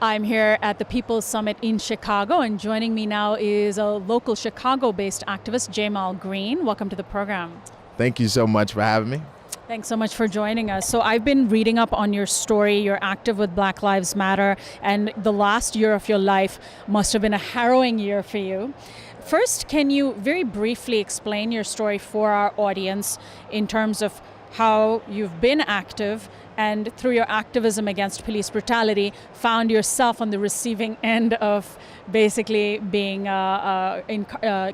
I'm here at the People's Summit in Chicago, and joining me now is a local Chicago-based activist, Jmal Green. Welcome to the program. Thank you so much for having me. Thanks so much for joining us. So I've been reading up on your story. You're active with Black Lives Matter, and the last year of your life must have been a harrowing year for you. First, can you very briefly explain your story for our audience in terms of how you've been active and through your activism against police brutality found yourself on the receiving end of basically being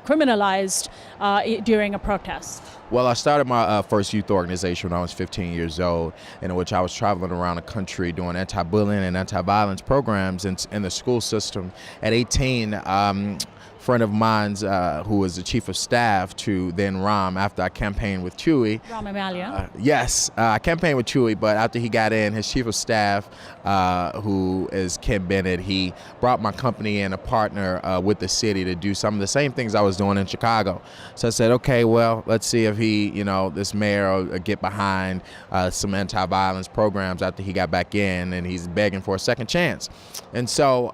criminalized during a protest? Well, I started my first youth organization when I was 15 years old, in which I was traveling around the country doing anti-bullying and anti-violence programs in the school system. At 18, friend of mine's who was the chief of staff to then Rahm, after I campaigned with Chewy. Rahm Emanuel. Yes, I campaigned with Chewy, but after he got in, his chief of staff, who is Ken Bennett, he brought my company and a partner with the city to do some of the same things I was doing in Chicago. So I said, okay, well, let's see if he, this mayor will get behind some anti-violence programs after he got back in, and he's begging for a second chance. And so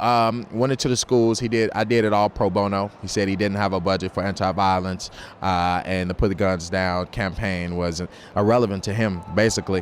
went into the schools. I did it all pro bono. He said he didn't have a budget for anti-violence, and the Put the Guns Down campaign was irrelevant to him, basically.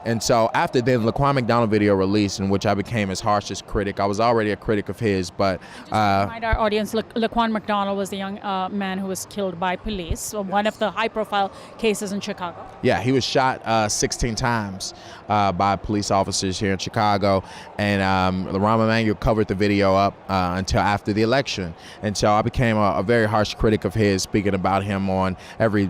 And so after then, Laquan McDonald video released, in which I became his harshest critic. I was already a critic of his, but just to remind our audience, Laquan McDonald was the young man who was killed by police, so one of the high-profile cases in Chicago. Yeah, he was shot 16 times by police officers here in Chicago, and Rahm Emanuel covered the video up until after the election. And so I became a very harsh critic of his, speaking about him on every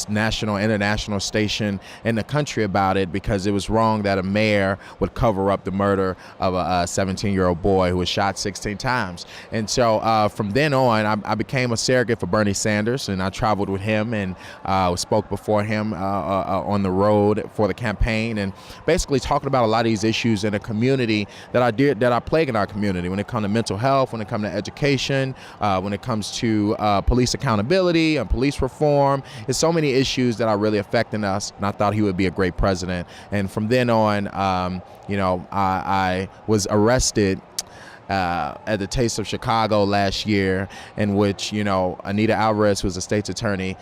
national, international station in the country about it, because it was wrong that a mayor would cover up the murder of a 17-year-old boy who was shot 16 times. And so from then on, I became a surrogate for Bernie Sanders, and I traveled with him and spoke before him on the road for the campaign, and basically talking about a lot of these issues in a community that I plague in our community when it comes to mental health, when it comes to education, when it comes to police accountability and police reform. There's so many issues that are really affecting us, and I thought he would be a great president. And from then on, I was arrested at the Taste of Chicago last year, in which, Anita Alvarez, who was the state's attorney,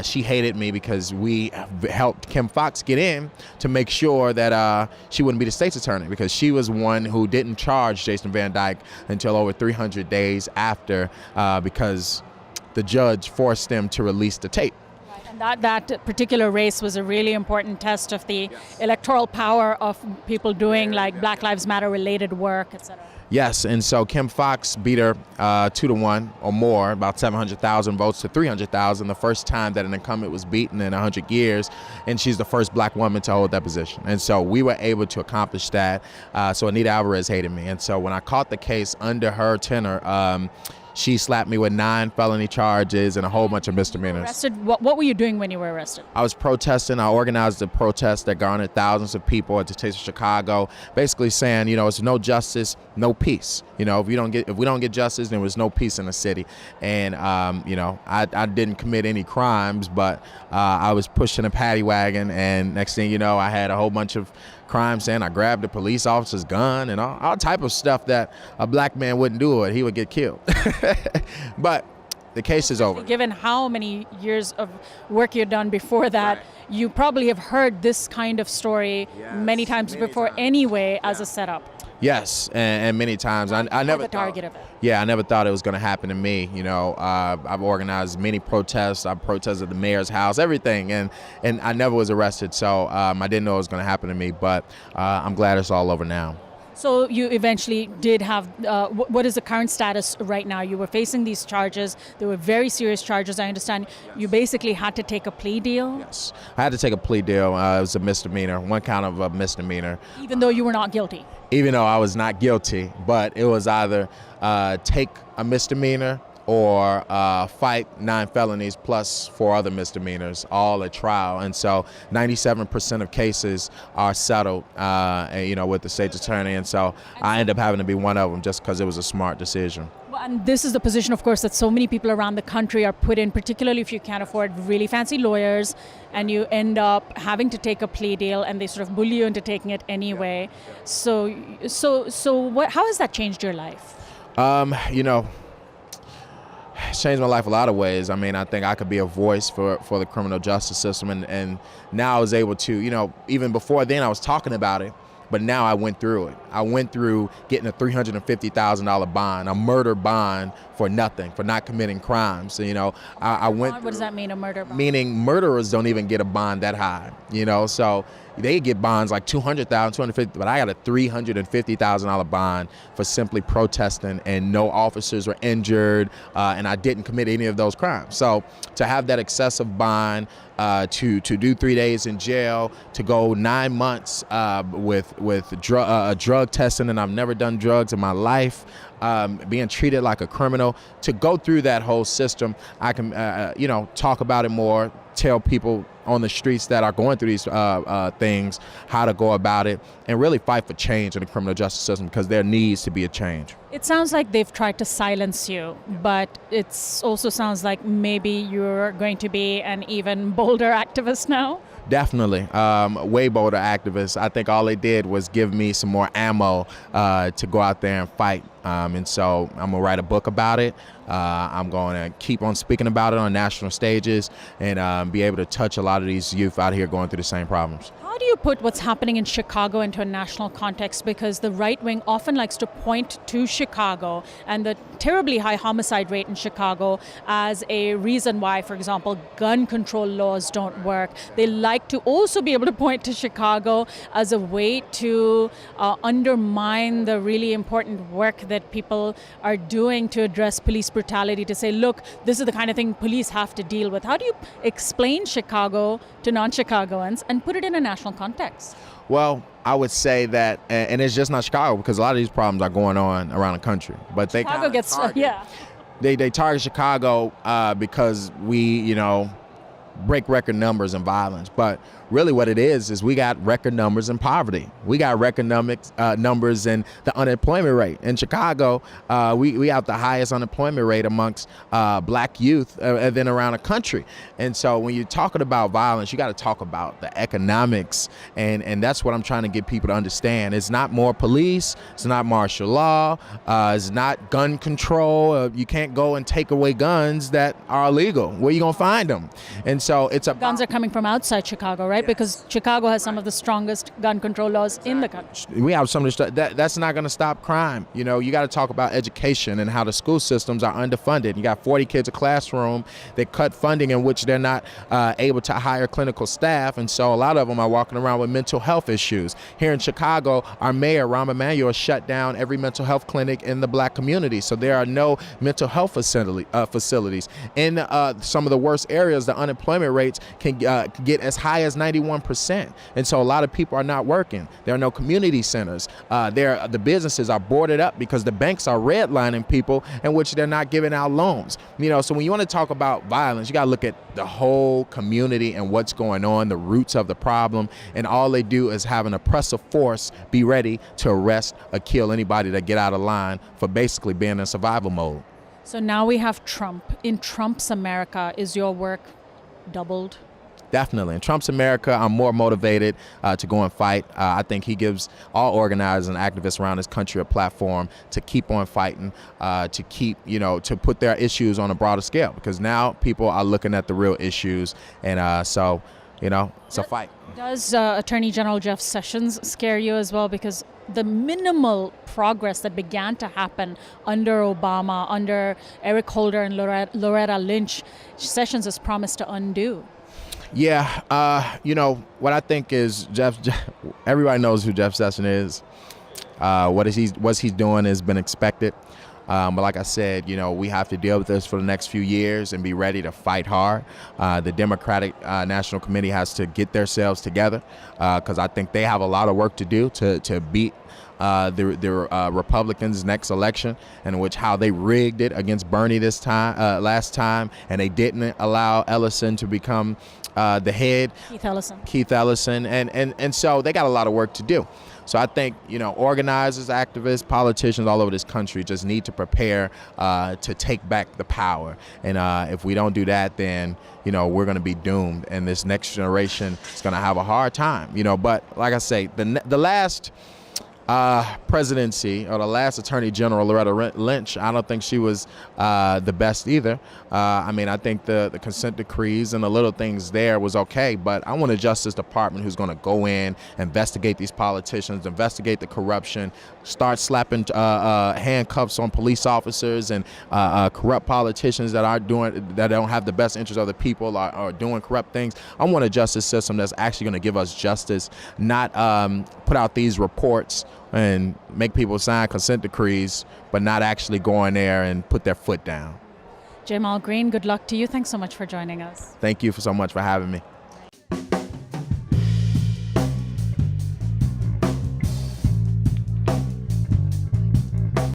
she hated me because we helped Kim Foxx get in to make sure that she wouldn't be the state's attorney, because she was one who didn't charge Jason Van Dyke until over 300 days after, because the judge forced them to release the tape. That particular race was a really important test of the electoral power of people doing like Black Lives Matter related work, etc. Yes, and so Kim Foxx beat her 2-1 or more, about 700,000 votes to 300,000, the first time that an incumbent was beaten in 100 years, and she's the first black woman to hold that position. And so we were able to accomplish that. So Anita Alvarez hated me, and so when I caught the case under her tenor, she slapped me with 9 felony charges and a whole bunch of misdemeanors. Arrested? What were you doing when you were arrested? I was protesting. I organized a protest that garnered thousands of people at the Taste of Chicago, basically saying, it's no justice, no peace. If we don't get justice, then there's no peace in the city. And I didn't commit any crimes, but I was pushing a paddy wagon, and next thing you know, I had a whole bunch of crimes saying I grabbed a police officer's gun and all type of stuff that a black man wouldn't do, it he would get killed. But the case is over. Given how many years of work you've done before that, right, you probably have heard this kind of story many times before anyway, as a setup. Yes, and many times. I never the target of it. Yeah, I never thought it was going to happen to me. I've organized many protests. I protested at the mayor's house, everything, and I never was arrested. So I didn't know it was going to happen to me, but I'm glad it's all over now. So you eventually did have, what is the current status right now? You were facing these charges. They were very serious charges, I understand. Yes. You basically had to take a plea deal? Yes, I had to take a plea deal. It was a misdemeanor, one count of a misdemeanor. Even though you were not guilty? Even though I was not guilty, but it was either take a misdemeanor or fight 9 felonies plus 4 other misdemeanors, all at trial. And so 97% of cases are settled, with the state's attorney. And so I end up having to be one of them just because it was a smart decision. Well, and this is the position, of course, that so many people around the country are put in, particularly if you can't afford really fancy lawyers and you end up having to take a plea deal and they sort of bully you into taking it anyway. So how has that changed your life? It's changed my life a lot of ways. I mean, I think I could be a voice for the criminal justice system. And now I was able to, even before then I was talking about it, but now I went through it. I went through getting a $350,000 bond, a murder bond for nothing, for not committing crimes. So, I went. What does that mean, a murder bond? Meaning murderers don't even get a bond that high, so they get bonds like $200,000, $250,000, but I got a $350,000 bond for simply protesting, and no officers were injured, and I didn't commit any of those crimes. So to have that excessive bond, to do 3 days in jail, to go 9 months with drug testing, and I've never done drugs in my life, being treated like a criminal, to go through that whole system, I can talk about it more, tell people on the streets that are going through these things how to go about it, and really fight for change in the criminal justice system, because there needs to be a change. It sounds like they've tried to silence you, but it also sounds like maybe you're going to be an even bolder activist now. Definitely. Way bolder activists. I think all they did was give me some more ammo to go out there and fight. And so I'm going to write a book about it. I'm going to keep on speaking about it on national stages, and be able to touch a lot of these youth out here going through the same problems. How do you put what's happening in Chicago into a national context? Because the right wing often likes to point to Chicago and the terribly high homicide rate in Chicago as a reason why, for example, gun control laws don't work. They like to also be able to point to Chicago as a way to undermine the really important work that people are doing to address police brutality, to say, look, this is the kind of thing police have to deal with. How do you explain Chicago to non-Chicagoans and put it in a national context? Well, I would say that, and it's just not Chicago, because a lot of these problems are going on around the country. But they Chicago gets target. Yeah. They target Chicago because we, break record numbers in violence. But really what it is we got record numbers in poverty. We got record numbers in the unemployment rate. In Chicago, we have the highest unemployment rate amongst black youth than around the country. And so when you're talking about violence, you got to talk about the economics. And that's what I'm trying to get people to understand. It's not more police. It's not martial law. It's not gun control. You can't go and take away guns that are illegal. Where you going to find them? And so it's about guns are coming from outside Chicago, right? Yes. Because Chicago has some of the strongest gun control laws in the country. We have some of the that's not going to stop crime. You got to talk about education and how the school systems are underfunded. You got 40 kids a classroom. They cut funding in which they're not able to hire clinical staff, and so a lot of them are walking around with mental health issues. Here in Chicago, our mayor, Rahm Emanuel, shut down every mental health clinic in the black community, so there are no mental health facilities. In some of the worst areas, the unemployment rates can get as high as 91%. And so a lot of people are not working. There are no community centers. The businesses are boarded up because the banks are redlining people in which they're not giving out loans. So when you want to talk about violence, you got to look at the whole community and what's going on, the roots of the problem. And all they do is have an oppressive force be ready to arrest or kill anybody that get out of line for basically being in survival mode. So now we have Trump. In Trump's America, is your work doubled? Definitely. In Trump's America, I'm more motivated to go and fight. I think he gives all organizers and activists around this country a platform to keep on fighting, to keep, to put their issues on a broader scale, because now people are looking at the real issues. And so it's a fight. Does Attorney General Jeff Sessions scare you as well? Because the minimal progress that began to happen under Obama, under Eric Holder and Loretta Lynch, Sessions has promised to undo. Yeah, what I think is everybody knows who Jeff Sessions is. What he's doing has been expected. But like I said, we have to deal with this for the next few years and be ready to fight hard. The Democratic National Committee has to get themselves together, because I think they have a lot of work to do to beat the Republicans' next election, in which how they rigged it against Bernie this time, last time, and they didn't allow Ellison to become the head. Keith Ellison, and so they got a lot of work to do. So I think, organizers, activists, politicians all over this country just need to prepare to take back the power. And if we don't do that, then, we're going to be doomed. And this next generation is going to have a hard time, But like I say, the last presidency, or the last Attorney General, Loretta Lynch, I don't think she was the best either. I think the consent decrees and the little things there was okay, but I want a Justice Department who's going to go in, investigate these politicians, investigate the corruption, start slapping handcuffs on police officers and corrupt politicians that don't have the best interest of the people, are doing corrupt things. I want a justice system that's actually going to give us justice, not put out these reports and make people sign consent decrees, but not actually go in there and put their foot down. Jmal Green, good luck to you. Thanks so much for joining us. Thank you so much for having me.